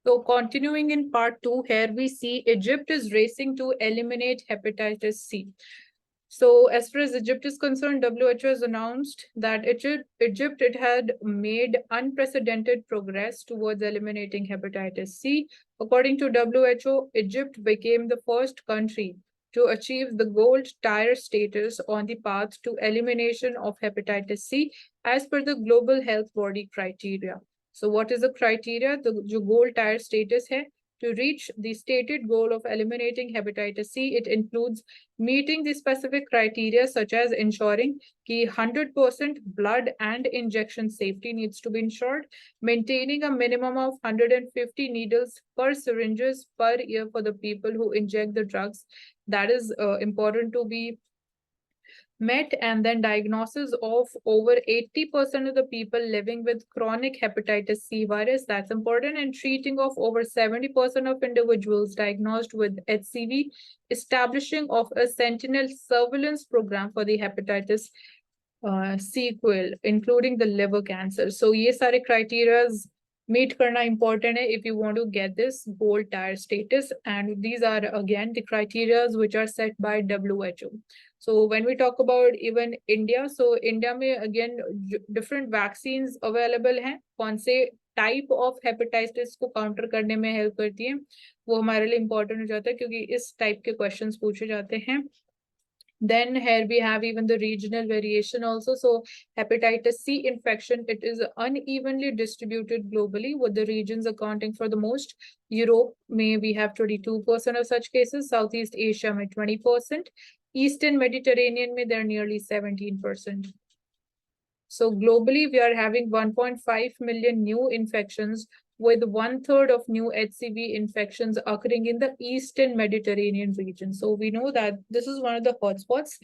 So continuing in part 2, here we see Egypt is racing to eliminate hepatitis C. So as far as Egypt is concerned, WHO has announced that Egypt it had made unprecedented progress towards eliminating hepatitis C. According to WHO, Egypt became the first country to achieve the gold tier status on the path to elimination of hepatitis C as per the global health body criteria. So what is the criteria? The जो gold tier status है, to reach the stated goal of eliminating hepatitis C, it includes meeting the specific criteria such as ensuring कि 100% blood and injection safety needs to be ensured, maintaining a minimum of 150 needles per syringes per year for the people who inject the drugs. That is important to be met, and then diagnosis of over 80% of the people living with chronic hepatitis C virus. That's important. And treating of over 70% of individuals diagnosed with HCV, establishing of a sentinel surveillance program for the hepatitis sequel, including the liver cancer. So ये सारे criterias meet करना important है if you want to get this gold tier status. And these are again the criterias which are set by WHO. So when we talk about even India, so India में again different vaccines available हैं. कौन से type of hepatitis को counter करने में help करती है, वो हमारे लिए important हो जाता है क्योंकि इस type के questions पूछे जाते हैं. Then here we have even the regional variation also. So hepatitis C infection, it is unevenly distributed globally, with the regions accounting for the most. Europe may we have 22% of such cases, Southeast Asia may 20%, Eastern Mediterranean may they're nearly 17%. So globally, we are having 1.5 million new infections, with 1/3 of new HCV infections occurring in the Eastern Mediterranean region. So we know that this is one of the hotspots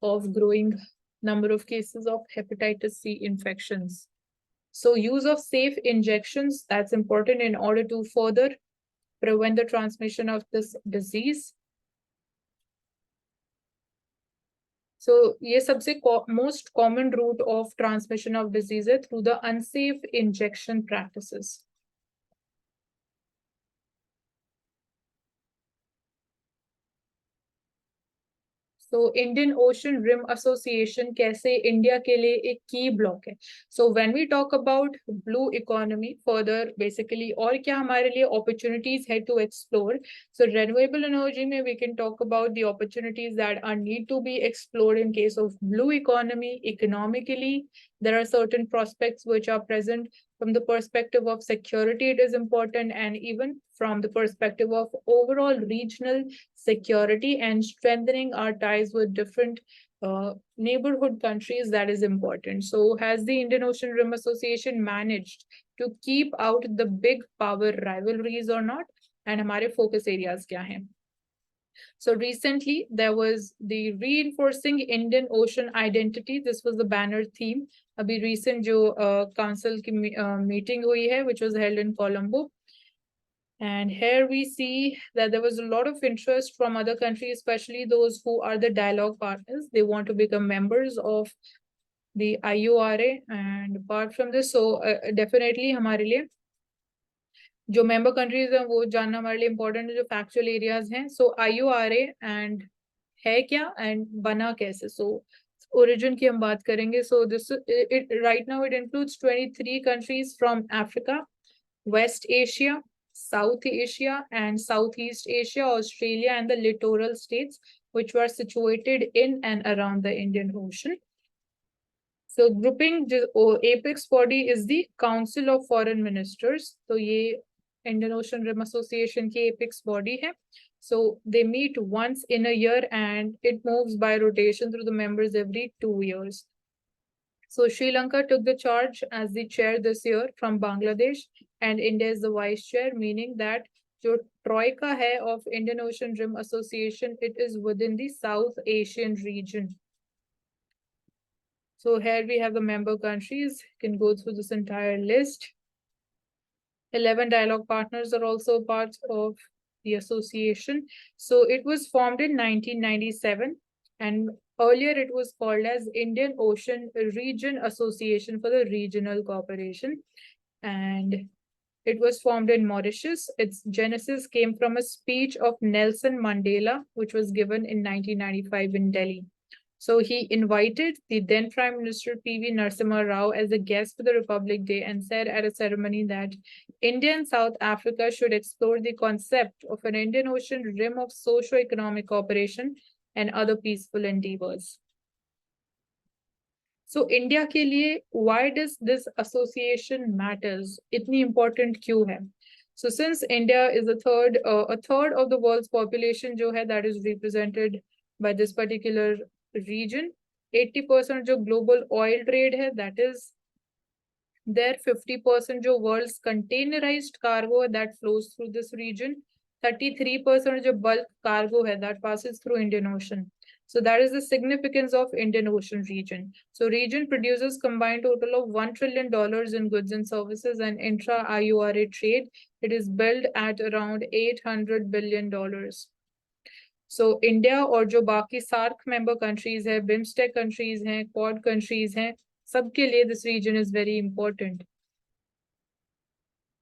of growing number of cases of hepatitis C infections. So use of safe injections, that's important in order to further prevent the transmission of this disease. So ये सबसे most common route of transmission of disease है through the unsafe injection practices. So Indian Ocean Rim Association कैसे India के लिए एक की block है. So when we talk about blue economy further, basically और क्या हमारे लिए opportunities है to explore. So renewable energy में we can talk about the opportunities that are need to be explored in case of blue economy. Economically, there are certain prospects which are present. From the perspective of security, it is important, and even from the perspective of overall regional security and strengthening our ties with different neighborhood countries, that is important. So has the Indian Ocean Rim Association managed to keep out the big power rivalries or not? And हमारे focus areas क्या हैं? So recently there was the reinforcing Indian Ocean identity. This was the banner theme. अभी recent जो council की meeting हुई है, which was held in Colombo. And here we see that there was a lot of interest from other countries, especially those who are the dialogue partners. They want to become members of the IURA. And apart from this, so definitely हमारे लिए जो member countries हैं वो जानना हमारे लिए important है, जो factual areas हैं. So IURA and है क्या and बना कैसे. So origin की हम बात करेंगे. So this right now it includes 23 countries from Africa, West Asia, South Asia and Southeast Asia, Australia and the littoral states which were situated in and around the Indian Ocean. So grouping apex body is the Council of Foreign Ministers. So ये Indian Ocean Rim Association की apex body है. So they meet once in a year and it moves by rotation through the members every 2 years. So Sri Lanka took the charge as the chair this year from Bangladesh, and India is the vice chair, meaning that जो troika है of Indian Ocean Rim Association, it is within the South Asian region. So here we have the member countries. You can go through this entire list. 11 dialogue partners are also part of the association. So it was formed in 1997, and earlier it was called as Indian Ocean Region Association for the Regional Cooperation. And It was formed in Mauritius. Its genesis came from a speech of Nelson Mandela, which was given in 1995 in Delhi. So he invited the then Prime Minister P.V. Narasimha Rao as a guest for the Republic Day and said at a ceremony that India and South Africa should explore the concept of an Indian Ocean rim of socio-economic cooperation and other peaceful endeavors. So India के लिए why does this association matters? इतनी important क्यों है? So since India is a third of the world's population जो है that is represented by this particular region, 80% जो global oil trade है that is there, 50% जो world's containerized cargo that flows through this region, 33% जो bulk cargo है that passes through Indian Ocean. So that is the significance of Indian Ocean region. So region produces combined total of $1 trillion in goods and services, and intra-IURA trade, it is billed at around $800 billion. So India और जो बाकी SAARC member countries है, BIMSTEC countries हैं, Quad countries हैं, सबके लिए this region is very important.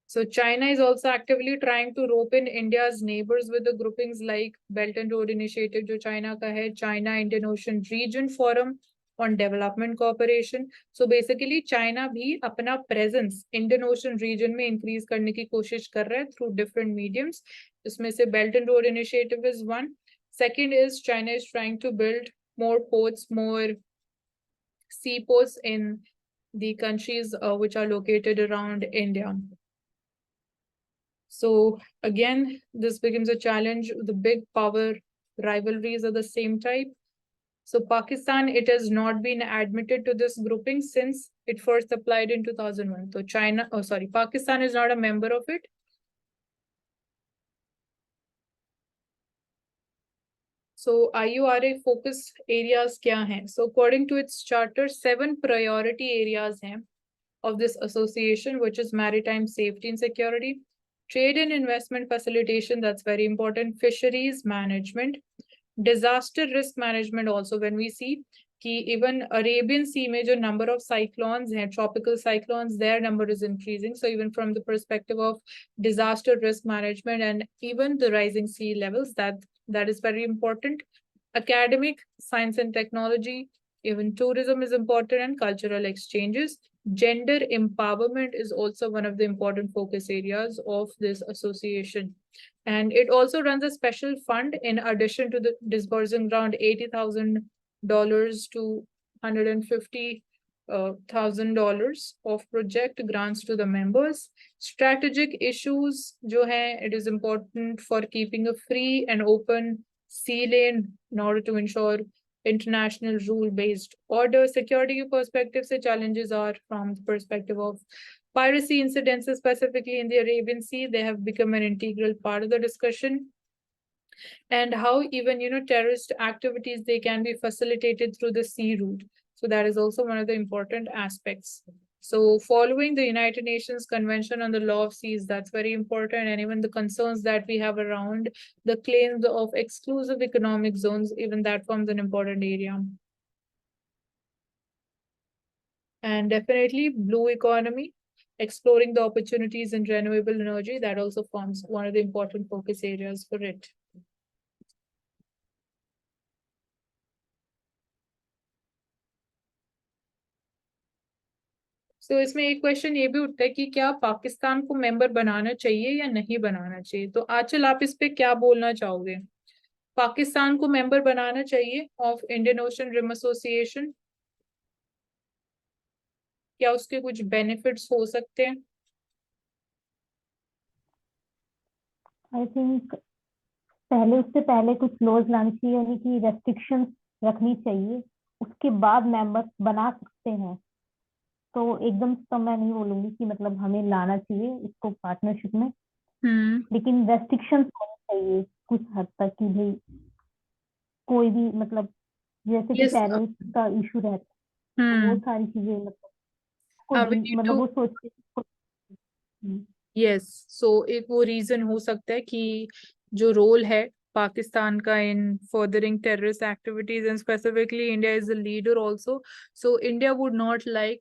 So China is also actively trying to rope in India's neighbors with the groupings like Belt and Road Initiative, जो China का है, China Indian Ocean Region Forum on Development Cooperation. So basically China भी अपना presence Indian Ocean region में increase करने की कोशिश कर रहा है through different mediums. इसमें से Belt and Road Initiative is one. Second is China is trying to build more ports, more seaports in the countries which are located around India. So again, this becomes a challenge. The big power rivalries are the same type. So Pakistan, it has not been admitted to this grouping since it first applied in 2001. So Pakistan is not a member of it. So IURA focus areas kya hain? So according to its charter, 7 priority areas hain of this association, which is maritime safety and security, trade and investment facilitation, that's very important, fisheries management, disaster risk management also, when we see कि even Arabian Sea में जो number of cyclones हैं, tropical cyclones, their number is increasing. So even from the perspective of disaster risk management and even the rising sea levels, that is very important. Academic, science and technology, even tourism is important, and cultural exchanges. Gender empowerment is also one of the important focus areas of this association. And it also runs a special fund in addition to the disbursing around $80,000 to $150,000 of project grants to the members. Strategic issues, jo hai, it is important for keeping a free and open sea lane in order to ensure international rule-based order. Security perspective se challenges are from the perspective of piracy incidents, specifically in the Arabian Sea. They have become an integral part of the discussion. And how even, terrorist activities, they can be facilitated through the sea route. So that is also one of the important aspects. So following the United Nations Convention on the Law of Seas, that's very important. And even the concerns that we have around the claims of exclusive economic zones, even that forms an important area. And definitely blue economy, exploring the opportunities in renewable energy, that also forms one of the important focus areas for it. तो इसमें एक question ये भी उठता है कि क्या पाकिस्तान को मेंबर बनाना चाहिए या नहीं बनाना चाहिए? तो आंचल, आप इस पे क्या बोलना चाहोगे? पाकिस्तान को मेंबर बनाना चाहिए of Indian Ocean Rim Association? क्या उसके कुछ बेनिफिट्स हो सकते हैं? आई थिंक उससे पहले कुछ लॉज लानी चाहिए, यानी कि रेस्ट्रिक्शंस रखनी चाहिए, उसके बाद मेंबर्स बना सकते हैं। तो एकदम तो मैं नहीं बोलूंगी कि मतलब हमें लाना चाहिए इसको पार्टनरशिप में, लेकिन रेस्ट्रिक्शंस होनी चाहिए कुछ हद तक कि भाई कोई भी मतलब जैसे कि टेररिस्ट का इशू रहता है, वो सारी चीजें मतलब वो सोच के यस, सो एक वो रीजन हो सकता है कि जो रोल है पाकिस्तान का in furthering terrorist activities, and specifically India is the leader also, so India would not like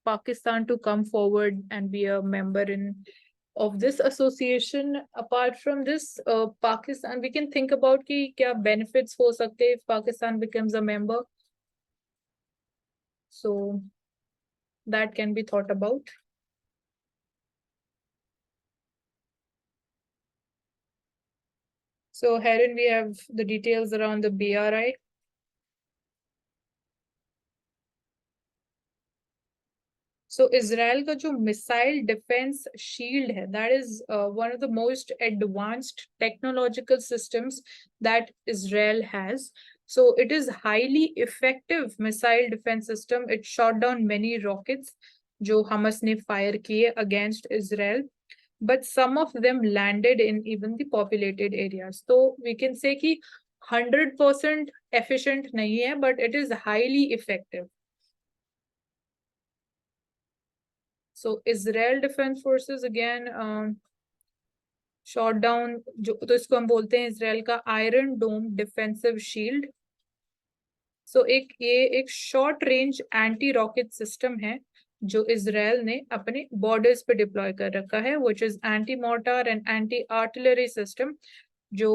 Pakistan to come forward and be a member in of this association. Apart from this, Pakistan, we can think about कि क्या benefits हो सकते if Pakistan becomes a member. So that can be thought about. So herein we have the details around the BRI. So Israel का जो missile defense shield है, that is one of the most advanced technological systems that Israel has. So it is highly effective missile defense system. It shot down many rockets जो Hamas ने fire किए against Israel, but some of them landed in even the populated areas. So we can say कि 100% efficient नहीं है, but it is highly effective. So Israel Defense Forces again shot down जो तो इसको हम बोलते हैं इजराइल का आयरन डोम डिफेंसिव शील्ड. सो ये एक short range anti rocket system है जो इजराइल ने अपने बॉर्डर्स पे डिप्लॉय कर रखा है, which is anti mortar and anti artillery system जो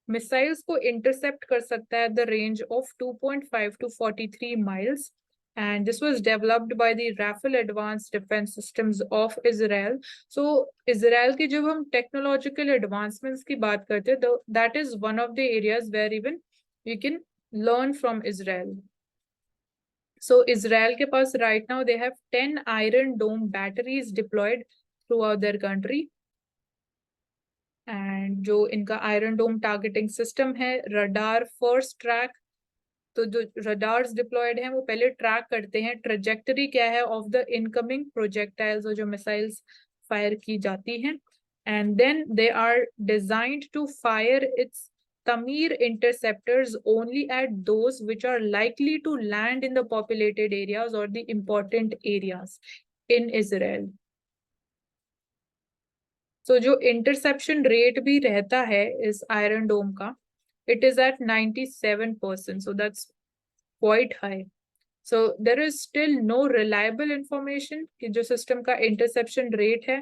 मिसाइल्स को इंटरसेप्ट कर सकता है at the range of 2.5 to 43 miles. And this was developed by the Rafale Advanced Defense Systems of Israel. So Israel की जब हम technological advancements की बात करते हैं, that is one of the areas where even we can learn from Israel. So Israel के पास right now they have 10 Iron Dome batteries deployed throughout their country. And जो इनका Iron Dome targeting system है, radar first track, तो जो radars diploid हैं वो पहले track करते हैं ट्रेजेक्टरी क्या है ऑफ द इनकमिंग प्रोजेक्टाइल्स और जो मिसाइल्स फायर की जाती हैं, and then they are designed to fire its Tamir interceptors only at those which are likely to land in the populated areas और the important areas in Israel. So जो interception rate भी रहता है इस iron डोम का, it is at 97%, so that's quite high. So there is still no reliable information कि जो system का interception rate है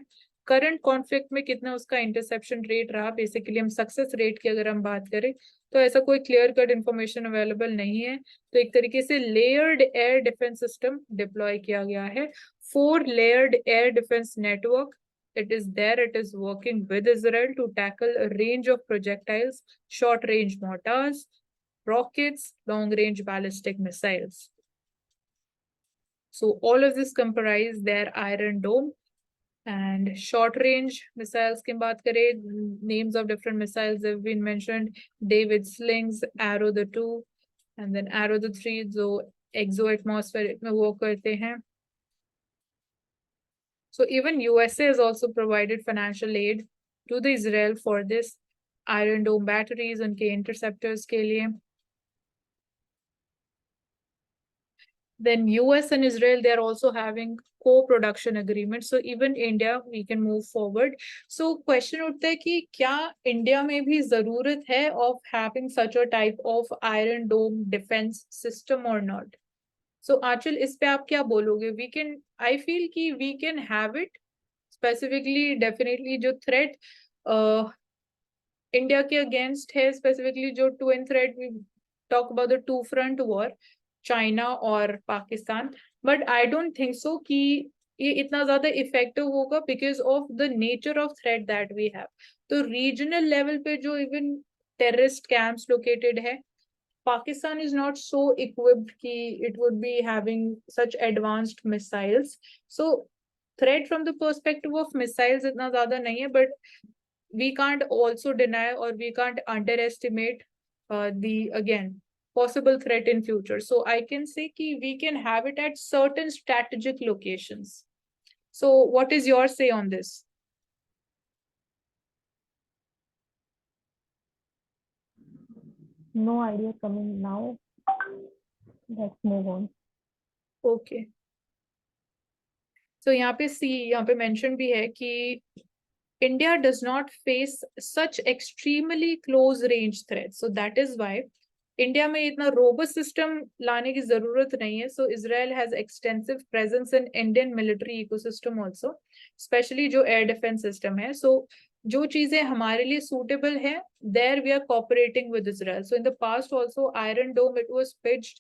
current conflict में कितना उसका interception rate रहा. Basically हम success rate की अगर हम बात करें तो ऐसा कोई clear cut information available नहीं है. तो एक तरीके से layered air defense system deploy किया गया है. 4 layered air defense network, it is there, it is working with Israel to tackle a range of projectiles, short range mortars, rockets, long range ballistic missiles. So all of this comprise their Iron Dome. And short range missiles की बात करें, names of different missiles have been mentioned: David Slings, Arrow the 2, and then Arrow the 3 जो exo atmospheric में work करते हैं. So even USA has also provided financial aid to the Israel for this Iron Dome batteries, उनके interceptors के लिए. Then US and Israel, they are also having co-production agreements. So even India, we can move forward. So question उठता है कि क्या India में भी जरूरत है of having such a type of Iron Dome defense system or not? So Achal, इस पे आप क्या बोलोगे? We can, I feel कि we can have it. Specifically, definitely जो threat India के against है, specifically जो twin threat, we talk about the two front war, China और Pakistan, but I don't think so कि ये इतना ज़्यादा effective होगा because of the nature of threat that we have. तो regional level पे जो even terrorist camps located है, Pakistan is not so equipped कि it would be having such advanced missiles. So threat from the perspective of missiles इतना ज़्यादा नहीं है, but we can't also deny or we can't underestimate the again possible threat in future. So I can say कि we can have it at certain strategic locations. So what is your say on this? No idea coming now. Let's move on. Okay. So यहाँ पे mention भी है कि India does not face such extremely close range threats. So that is why India में इतना robust system लाने की जरूरत नहीं है. So Israel has extensive presence in Indian military ecosystem also, especially जो एयर डिफेंस सिस्टम है. सो जो चीजें हमारे लिए सूटेबल है, there we are cooperating with Israel. So in the past also Iron Dome it was pitched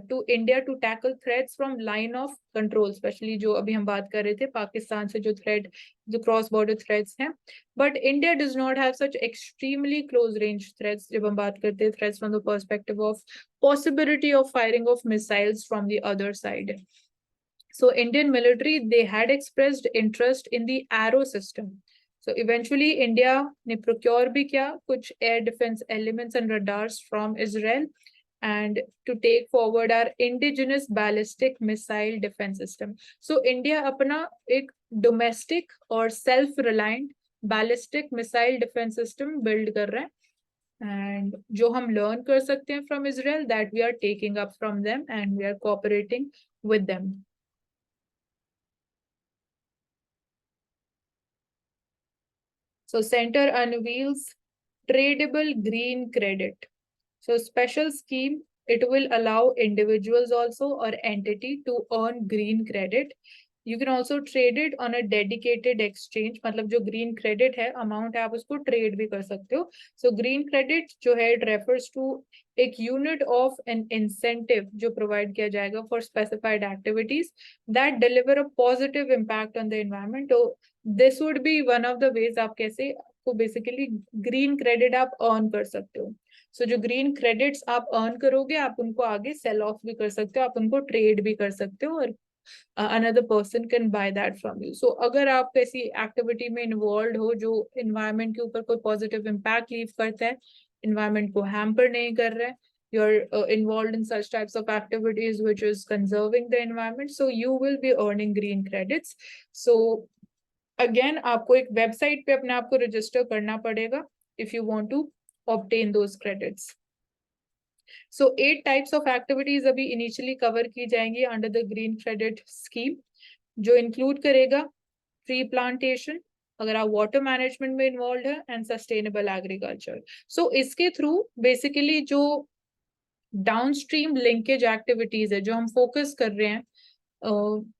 to India to tackle threats from line of control, especially जो अभी हम बात कर रहे थे पाकिस्तान से जो threat, जो cross border threats हैं. But India does not have such extremely close range threats. जब हम बात करते हैं threats from the perspective of possibility of firing of missiles from the other side. So Indian military, they had expressed interest in the arrow system. So eventually India ने procure भी किया कुछ air defense elements and radars from Israel, and to take forward our indigenous ballistic missile defense system. So India अपना एक domestic और self-reliant ballistic missile defense system build कर रहा है, and जो हम learn कर सकते हैं from Israel, that we are taking up from them and we are cooperating with them. So center unveils tradable green credit. So special scheme, it will allow individuals also or entity to earn green credit. You can also trade it on a dedicated exchange. मतलब जो green credit है amount है आप उसको trade भी कर सकते हो. So green credit जो है it refers to एक unit of an incentive जो provide किया जाएगा for specified activities that deliver a positive impact on the environment. So this would be one of the ways आप कैसे को basically green credit आप earn कर सकते हो. So जो green credits आप earn करोगे आप उनको आगे sell off भी कर सकते हो, आप उनको trade भी कर सकते हो, और another person can buy that from you. So अगर आप किसी activity में involved हो जो environment के ऊपर कोई positive impact leave करता है, environment को hamper नहीं कर रहा है, you're involved in such types of activities which is conserving the environment, so you will be earning green credits. So again आपको एक website पे अपने आप को register करना पड़ेगा if you want to obtain those credits. So 8 types of activities अभी initially cover की जाएंगी under the green credit scheme, जो include करेगा tree plantation, अगर आप water management में involved है, and sustainable agriculture. So इसके through basically जो downstream linkage activities है जो हम focus कर रहे हैं,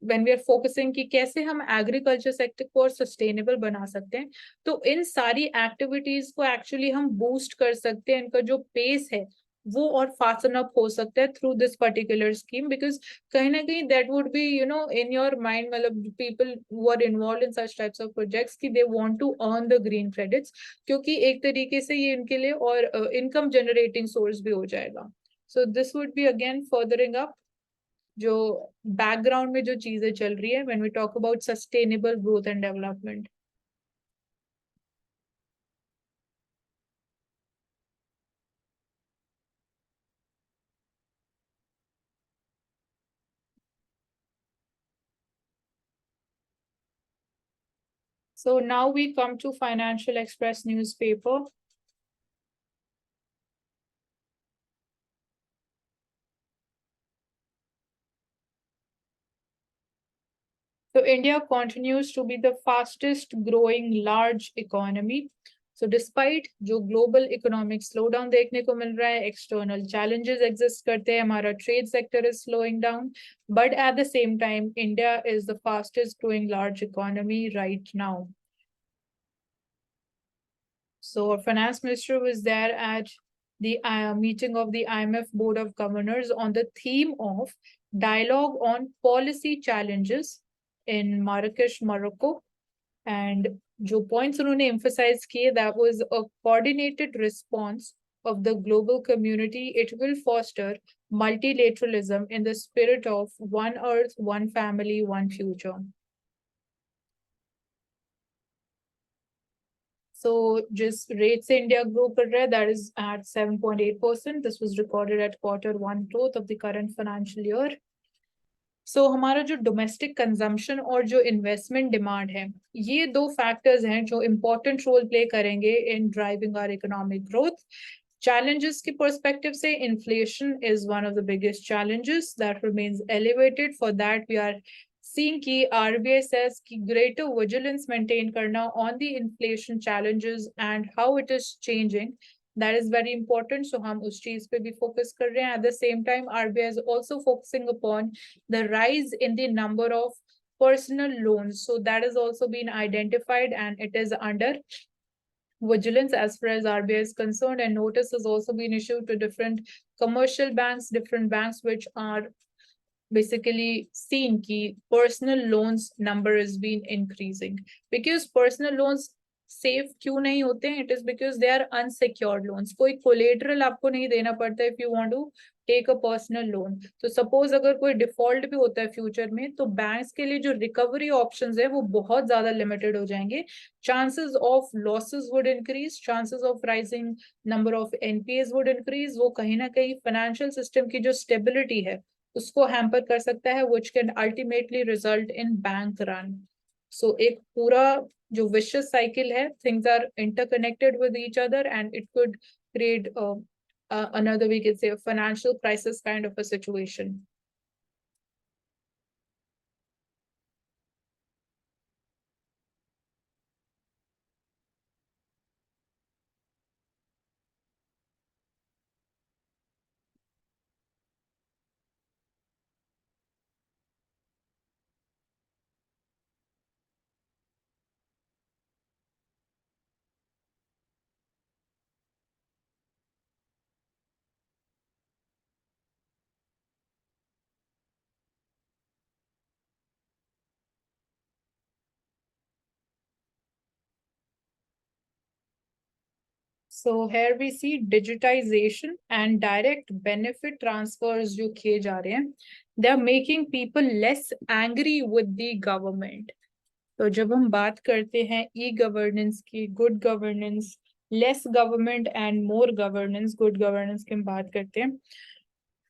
when we are focusing कि कैसे हम एग्रीकल्चर सेक्टर को और सस्टेनेबल बना सकते हैं, तो इन सारी एक्टिविटीज को एक्चुअली हम बूस्ट कर सकते हैं, इनका जो पेस है वो और फास्टन अप हो सकता है through this particular scheme, because कहीं ना कहीं that would be in your mind, मतलब people who are involve in such types of projects कि they want to earn the green credits, क्योंकि एक तरीके से ये इनके लिए और इनकम जनरेटिंग सोर्स भी हो जाएगा. So this would be again furthering up जो बैकग्राउंड में जो चीजें चल रही है when we talk about sustainable growth and development. So now we come to Financial Express newspaper. So India continues to be the fastest growing large economy. So despite जो global economic slowdown देखने को मिल रहा है, external challenges exist करते हैं, हमारा trade sector is slowing down, but at the same time, India is the fastest growing large economy right now. So our finance minister was there at the meeting of the IMF Board of Governors on the theme of dialogue on policy challenges in Marrakesh, Morocco. And जो points उन्होंने emphasize किए, that was a coordinated response of the global community. It will foster multilateralism in the spirit of one earth, one family, one future. So just rates India grow कर रहा है, that is at 7.8%. This was recorded at Q1 growth of the current financial year. So हमारा जो domestic consumption और जो investment demand है, ये दो factors हैं जो important role play करेंगे in driving our economic growth. Challenges की perspective से inflation is one of the biggest challenges that remains elevated. For that we are seeing कि RBI says कि greater vigilance maintain करना on the inflation challenges and how it is changing That is very important. So हम उस चीज पे भी focus कर रहे हैं. At the same time, RBI is also focusing upon the rise in the number of personal loans. So that has also been identified and it is under vigilance as far as RBI is concerned, and notice has also been issued to different commercial banks, different banks which are basically seen कि personal loans number has been increasing. Because personal loans safe क्यों नहीं होते हैं? It is because they are unsecured loans. कोई collateral आपको नहीं देना पड़ता if you want to take a personal loan. तो suppose अगर कोई default भी होता है future में, तो banks के लिए जो recovery options है वो बहुत ज़्यादा limited हो जाएंगे. Chances of losses would increase, chances of rising number of NPAs would increase. वो कहीं ना कहीं financial system की जो stability है उसको हैम्पर कर सकता है, which can ultimately result in bank run. So एक पूरा जो vicious cycle है, things are interconnected with each other and it could create another, we could say, a financial crisis kind of a situation. So here we see digitization and direct benefit transfers जो किए जा रहे हैं, they are making people less angry with the government. तो जब हम बात करते हैं e-governance की, good governance, less government and more governance, good governance की हम बात करते हैं.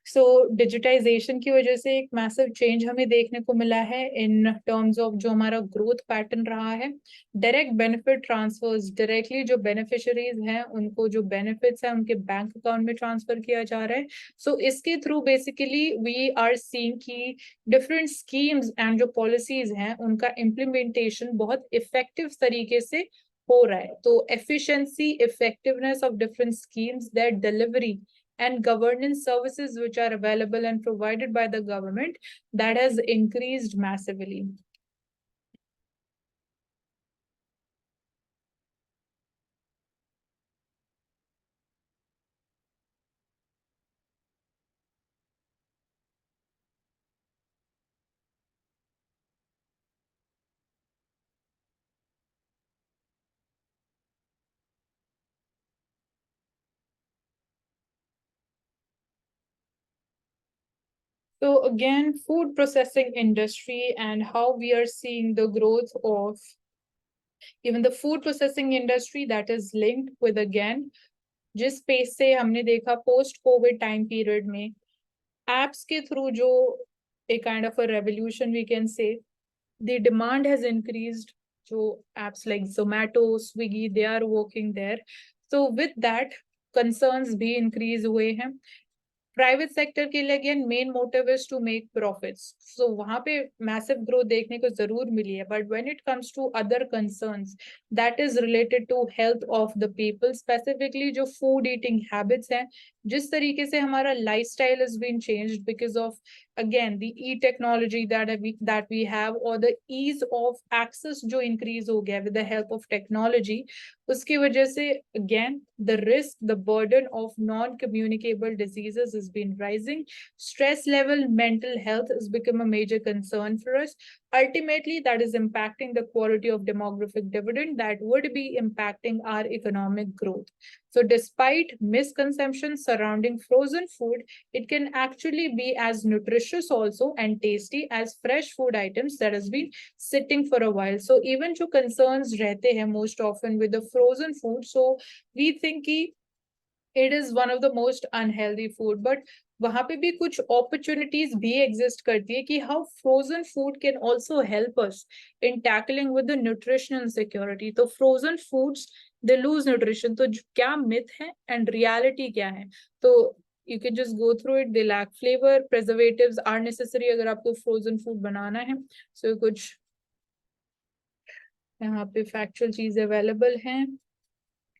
सो डिजिटाइजेशन की वजह से एक मैसिव चेंज हमें देखने को मिला है इन टर्म्स ऑफ जो हमारा ग्रोथ पैटर्न रहा है. डायरेक्ट बेनिफिट ट्रांसफर्स, डायरेक्टली जो बेनिफिशरीज हैं उनको जो बेनिफिट्स हैं उनके बैंक अकाउंट में ट्रांसफर किया जा रहा है. सो इसके through basically we are seeing कि डिफरेंट स्कीम्स एंड जो पॉलिसीज हैं उनका इम्प्लीमेंटेशन बहुत इफेक्टिव तरीके से हो रहा है. तो efficiency, effectiveness of different schemes, there delivery and governance services which are available and provided by the government, that has increased massively. So again, food processing industry and how we are seeing the growth of even the food processing industry, that is linked with again जिस pace से हमने देखा post Covid time period में apps के through जो a kind of a revolution we can say, the demand has increased. So apps like Zomato, Swiggy, they are working there. So with that, concerns भी increase हुए हैं. Private sector के लिए again main motive is to make profits. So वहां पे massive growth देखने को जरूर मिली है, but when it comes to other concerns that is related to health of the people, specifically जो फूड ईटिंग हैबिट्स हैं, जिस तरीके से हमारा lifestyle is been changed because of again the e-technology that we have, or the ease of access जो increase हो गया with the help of technology, उसकी वजह से again the risk, the burden of non-communicable diseases has been rising. Stress level, mental health has become a major concern for us. Ultimately, that is impacting the quality of demographic dividend that would be impacting our economic growth. So despite misconceptions surrounding frozen food, it can actually be as nutritious also and tasty as fresh food items that has been sitting for a while. So even जो concerns रहते हैं most often with the frozen food, so we think कि it is one of the most unhealthy food, but वहां पे भी कुछ opportunities भी exist करती है कि how frozen food can also help us in tackling with the nutritional security. तो frozen foods they lose nutrition. तो क्या myth है and reality क्या है? तो you can just go through it. They lack flavor, preservatives are necessary अगर आपको frozen food बनाना है. So कुछ यहाँ पे factual चीजें available हैं.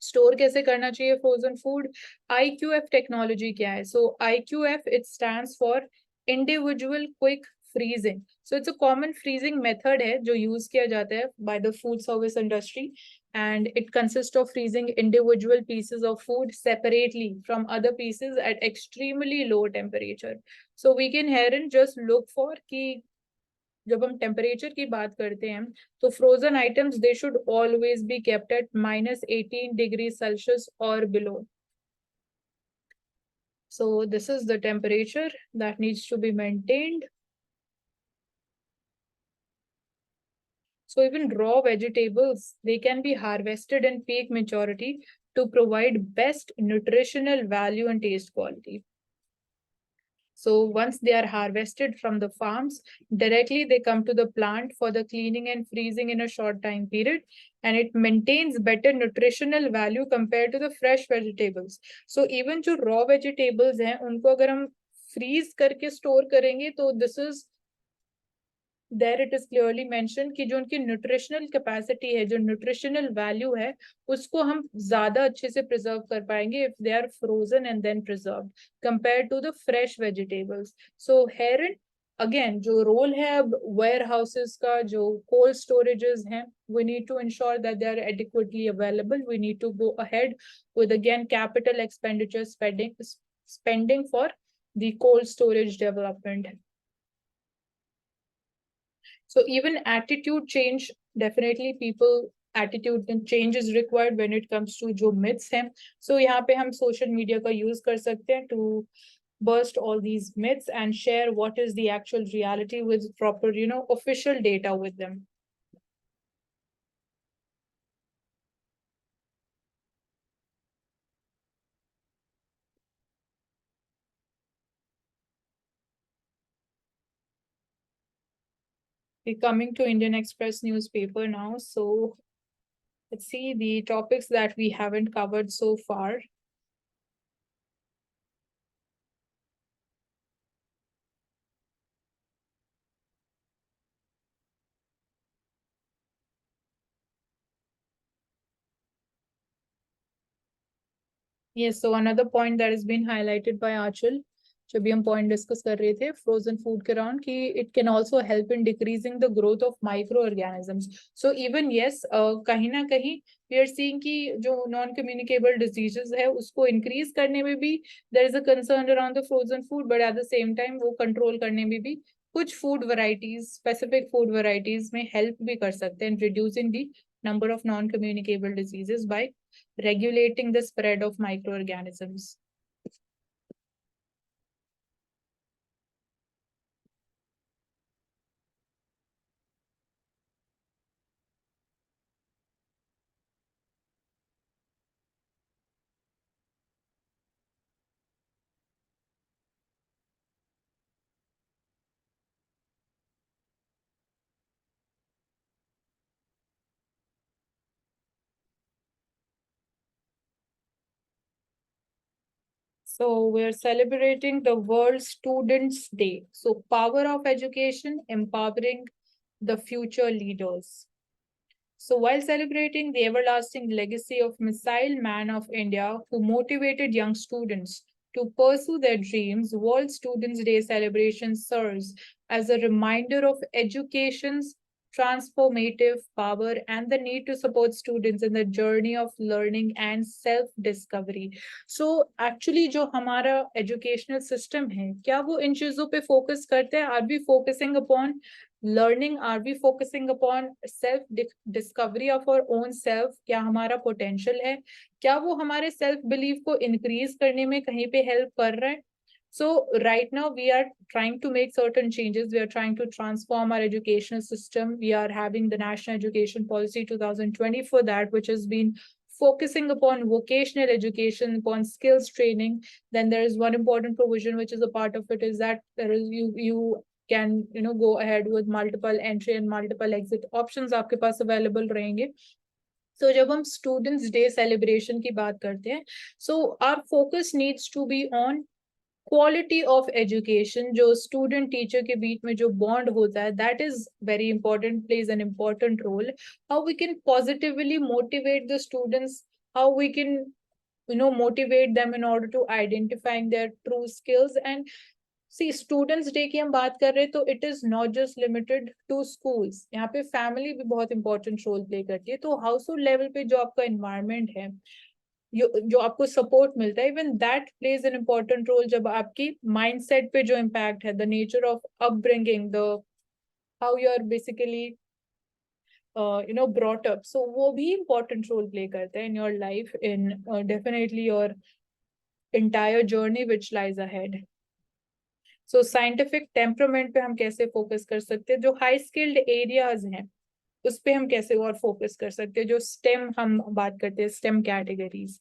स्टोर कैसे करना चाहिए फ्रोजन फूड? IQF टेक्नोलॉजी क्या है? सो IQF it stands for individual quick freezing. So it's a common freezing method है जो यूज किया जाता है by the food service industry, and it consists of freezing individual pieces of food separately from other pieces at extremely low temperature. So we can herein just look for कि जब हम temperature की बात करते हैं तो frozen items they should always be kept at -18 degree Celsius और below. So this is the temperature that needs to be maintained. So even raw vegetables, they can be harvested in peak maturity to provide best nutritional value and taste quality. So once they are harvested from the farms, directly they come to the plant for the cleaning and freezing in a short time period, and it maintains better nutritional value compared to the fresh vegetables. So even जो raw vegetables हैं, उनको अगर हम freeze करके store करेंगे, तो this is there it is clearly mentioned कि जो उनकी न्यूट्रिशनल कैपेसिटी है, जो न्यूट्रिशनल वैल्यू है, उसको हम ज्यादा अच्छे से प्रिजर्व कर पाएंगे if they are frozen and then preserved compared to the fresh vegetables. So here again जो रोल है अब वेयर हाउसेस का, जो कोल्ड स्टोरेजेस हैं, we need to ensure that they are adequately available. We need to go ahead with again capital expenditure spending for the cold storage development. So even attitude change, definitely people attitude change is required when it comes to जो myths हैं. So यहाँ पे हम social media का use कर सकते हैं to burst all these myths and share what is the actual reality with proper, official data with them. We're coming to Indian Express newspaper now. So let's see the topics that we haven't covered so far. Yes, so another point that has been highlighted by Achal, जब भी हम point discuss कर रहे थे frozen food के around, कि it can also help in decreasing the growth of micro organisms. So even yes, कहीं ना कहीं वी आर सीइंग कि जो नॉन कम्युनिकेबल डिजीजेस है उसको इंक्रीज करने में भी there is a concern around the frozen food, but at the same time वो कंट्रोल करने में भी कुछ food varieties, specific food varieties में हेल्प भी कर सकते हैं reducing the number of non-communicable diseases by regulating the spread of microorganisms. So we're celebrating the World Students Day. So power of education, empowering the future leaders. So while celebrating the everlasting legacy of Missile Man of India, who motivated young students to pursue their dreams, World Students Day celebration serves as a reminder of education's transformative power and the need to support students in the journey of learning and self-discovery. So actually जो हमारा educational system है, क्या वो इन चीजों पे focus करते हैं? Are we focusing upon learning? Are we focusing upon self discovery of our own self? क्या हमारा potential है? क्या वो हमारे self belief को increase करने में कहीं पे help कर रहा है? So right now we are trying to make certain changes. We are trying to transform our educational system. We are having the National Education Policy 2020 for that, which has been focusing upon vocational education, upon skills training. Then there is one important provision which is a part of it, is that there is you can go ahead with multiple entry and multiple exit options आपके पास available रहेंगे. So जब हम Students Day celebration की बात करते हैं, so our focus needs to be on quality of education. जो student teacher के बीच में जो bond होता है, that is very important, plays an important role. How we can positively motivate the students how we can motivate them in order to identifying their true skills. And see, students day की हम बात कर रहे हैं तो it is not just limited to schools, यहाँ पे family भी बहुत इंपॉर्टेंट रोल प्ले करती है। तो हाउस होल्ड लेवल पे जो आपका इन्वायरमेंट है, जो आपको सपोर्ट मिलता है, even that plays an important role. जब आपकी माइंडसेट पे जो इम्पैक्ट है, the nature of upbringing, the how you are basically brought up, so वो भी important role play करता है in your life, in definitely your entire journey which lies ahead. So scientific temperament पे हम कैसे फोकस कर सकते हैं, जो हाई स्किल्ड एरियाज हैं उस पे हम कैसे और फोकस कर सकते हैं, जो स्टेम हम बात करते हैं, STEM categories.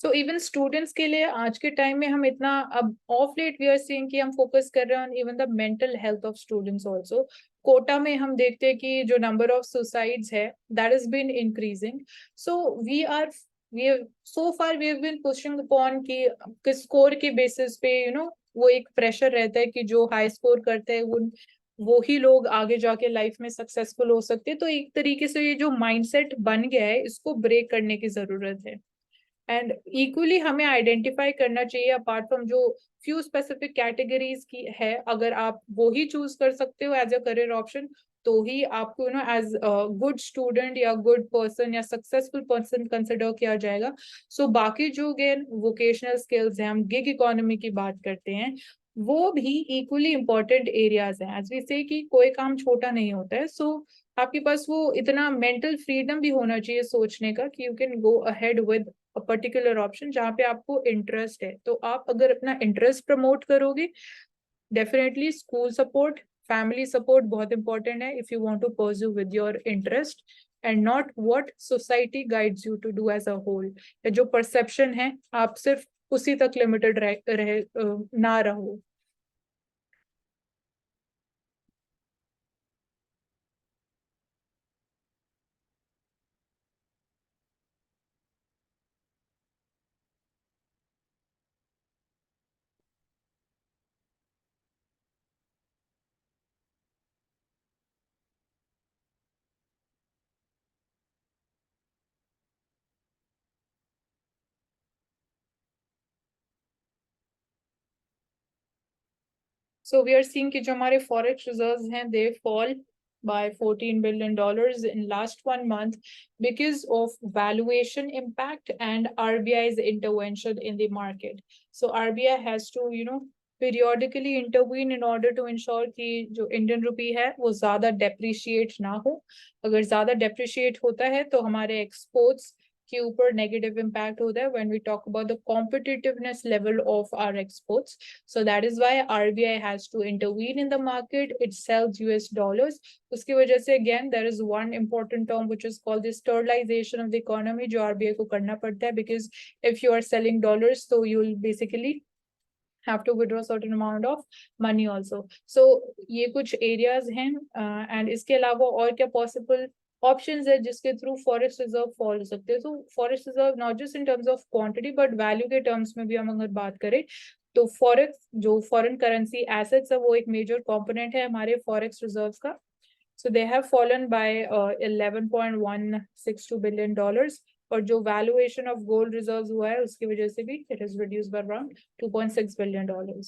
So even students के लिए आज के टाइम में हम इतना, अब of late we are seeing कि हम फोकस कर रहे हैं even the mental health of students also. Kota में हम देखते हैं कि जो नंबर ऑफ सुसाइड्स है that is been increasing. So we so far we have been pushing upon कि स्कोर के बेसिस पे वो एक प्रेशर रहता है कि जो हाई स्कोर करते हैं वो ही लोग आगे जाके लाइफ में सक्सेसफुल हो सकते हैं। तो एक तरीके से ये जो माइंडसेट बन गया है इसको ब्रेक करने की जरूरत है। एंड इक्वली हमें आइडेंटिफाई करना चाहिए, अपार्ट फ्रॉम जो फ्यू स्पेसिफिक कैटेगरीज की है, अगर आप वो ही चूज कर सकते हो एज अ करियर ऑप्शन तो ही आपको एज गुड स्टूडेंट या गुड पर्सन या सक्सेसफुल पर्सन कंसिडर किया जाएगा। सो बाकी जो गेन वोकेशनल स्किल्स हैं, हम गिग इकोनॉमी की बात करते हैं, वो भी इक्वली इंपॉर्टेंट एरियाज हैं। एज वी से कि कोई काम छोटा नहीं होता है। सो आपके पास वो इतना मेंटल फ्रीडम भी होना चाहिए सोचने का कि you can go ahead with a particular option जहाँ पे आपको इंटरेस्ट है। तो आप अगर अपना इंटरेस्ट प्रमोट करोगे, definitely school support, family support बहुत इंपॉर्टेंट है if you want to pursue with your interest and not what society guides you to do as a whole. जो परसेप्शन है आप सिर्फ उसी तक लिमिटेड ना रहो। So we are seeing कि जो हमारे forex reserves हैं they fall by $14 billion in last 1 month because of valuation impact and RBI's intervention in the market. So RBI has to periodically intervene in order to ensure कि जो Indian rupee है वो ज़्यादा depreciate ना हो। अगर ज़्यादा depreciate होता है तो हमारे exports के ऊपर नेगेटिव इम्पैक्ट होता है when we talk about the competitiveness level of our exports. So that is why RBI has to intervene in the market. It sells US dollars. उसकी वजह से again there is one important term which is called the sterilization of the economy जो RBI को करना पड़ता है, because if you are selling dollars so you will basically have to withdraw certain amount of money also. So ये कुछ areas हैं and इसके अलावा और क्या possible options है जिसके थ्रू फॉरेस्ट रिजर्व फॉल हो सकते हैं। तो forest reserve not just in terms of quantity but value के टर्म्स में भी हम अगर बात करें तो फॉरेक्स जो फॉरेन करेंसी एसेट्स है वो एक मेजर कंपोनेंट है हमारे फॉरेक्स रिजर्व्स का। So they have fallen by $11.162 billion और जो वैल्यूएशन ऑफ गोल्ड रिजर्व्स हुआ है उसकी वजह से भी it is reduce by around $2.6 billion.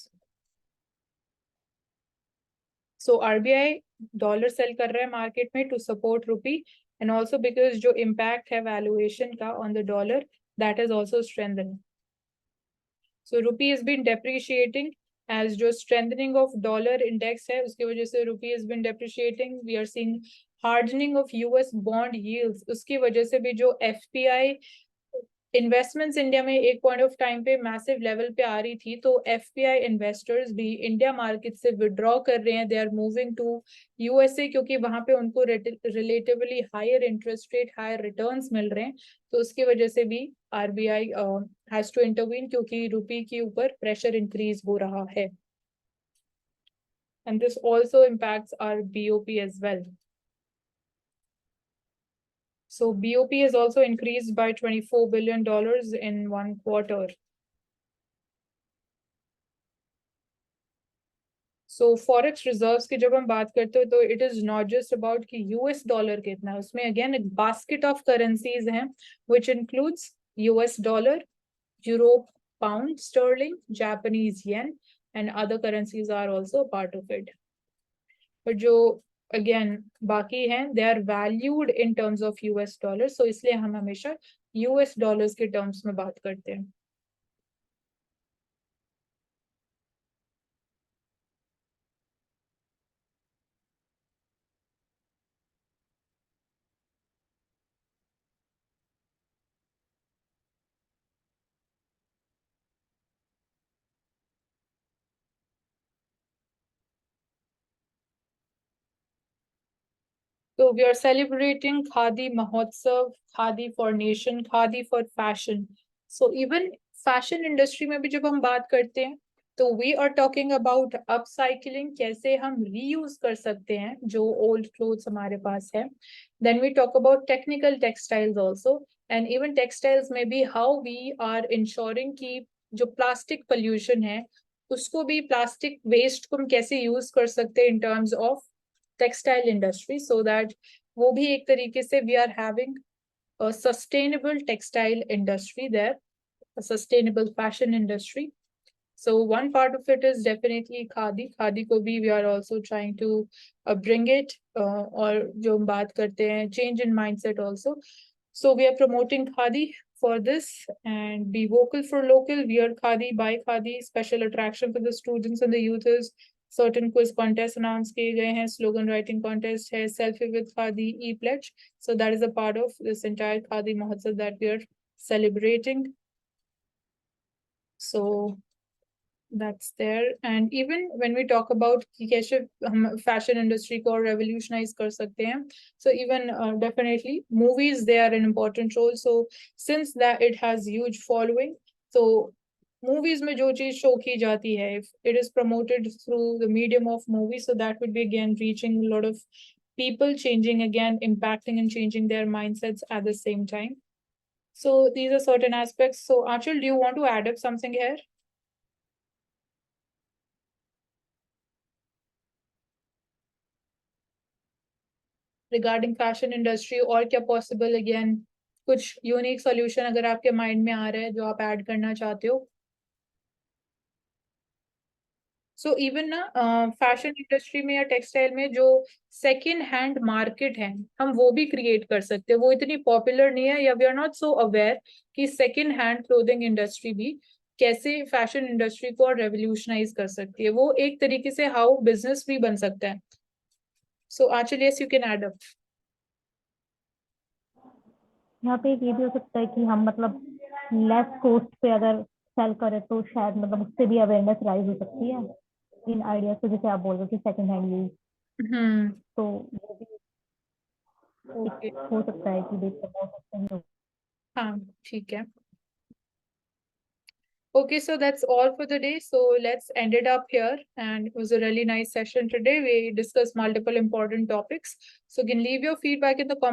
So RBI dollar sale कर रहा है मार्केट में to support rupee and also because जो इम्पैक्ट है वैल्यूएशन का on the dollar that is also strengthening. So rupee is been depreciating as जो strengthening of dollar index है उसकी वजह से rupee is been depreciating. We are seeing hardening of US bond yields, उसकी वजह से भी जो एफपीआई इन्वेस्टमेंट्स इंडिया में एक पॉइंट ऑफ टाइम पे मैसिव लेवल पे आ रही थी, तो एफपीआई इन्वेस्टर्स भी इंडिया मार्केट से विड्रॉ कर रहे हैं। They are moving to USA क्योंकि वहां पे उनको relatively higher interest rate, higher returns मिल रहे हैं। तो उसकी वजह से भी आरबीआई हैज टू इंटरवीन क्योंकि रुपी के ऊपर प्रेशर इंक्रीज हो रहा है। And this also impacts our BOP as well. So BOP has also increased by $24 billion in 1 quarter. So forex reserves की जब हम बात करते हैं तो it is not just about कि यूएस डॉलर कितना है, उसमें अगेन एक बास्केट ऑफ करेंसीज हैं which includes US dollar, euro, pound sterling, Japanese yen, and other currencies are also a part of it. But जो again बाकी हैं they are valued in terms of US dollars, so इसलिए हम हमेशा US dollars के terms में बात करते हैं. So we are celebrating Khadi Mahotsav, Khadi for Nation, Khadi for Fashion. So even fashion industry में भी जब हम बात करते हैं तो we are talking about upcycling, कैसे हम reuse कर सकते हैं जो old clothes हमारे पास है. Then we talk about technical textiles also, and even textiles में भी how we are ensuring कि जो plastic pollution है उसको भी plastic waste को हम कैसे use कर सकते हैं in terms of textile industry, so that वो भी एक तरीके से we are having a sustainable textile industry there, a sustainable fashion industry. So one part of it is definitely khadi. Khadi को भी we are also trying to bring it, और जो हम बात करते हैं change in mindset also. So we are promoting khadi for this, and be vocal for local, wear khadi, buy khadi. Special attraction for the students and the youth is certain quiz contest announced किए गए हैं, slogan writing contest है, selfie with khadi, e-pledge. So that is a part of this entire khadi mahotsav that we are celebrating. So that's there. And even when we talk about कि कैसे हम fashion industry को revolutionize कर सकते हैं, so even definitely movies, they are an important role. So since that it has huge following, so movies में जो चीज show की जाती है, if it is promoted through the medium of movies, so that would be again reaching a lot of people, changing again, impacting and changing their mindsets at the same time. So these are certain aspects. So Achal, do you want to add up something here regarding fashion industry, और क्या possible again कुछ unique solution अगर आपके mind में आ रहा है जो आप ऐड करना चाहते हो? सो इवन ना फैशन इंडस्ट्री में या टेक्सटाइल में जो सेकेंड हैंड मार्केट है हम वो भी क्रिएट कर सकते हैं. वो इतनी पॉपुलर नहीं है, या we are not so aware कि सेकेंड हैंड क्लोथिंग इंडस्ट्री भी कैसे फैशन इंडस्ट्री को रेवोल्यूशनाइज कर सकती है. वो एक तरीके से हाउ बिजनेस भी बन सकता है. So actually yes, you can add up. यहाँ पे एक ये भी हो सकता है कि हम मतलब लेस कॉस्ट पे अगर सेल करें तो शायद मतलब उससे भी अवेयरनेस राइज हो सकती है इन आइडिया से, जैसे आप बोल रहे हो कि सेकंड हैंड यूज, तो वो भी हो सकता है कि देख सकते हैं. हाँ ठीक है. Okay, so that's all for the day. So let's end it up here. And it was a really nice session today. We discussed multiple important topics. So you can leave your feedback in the comments.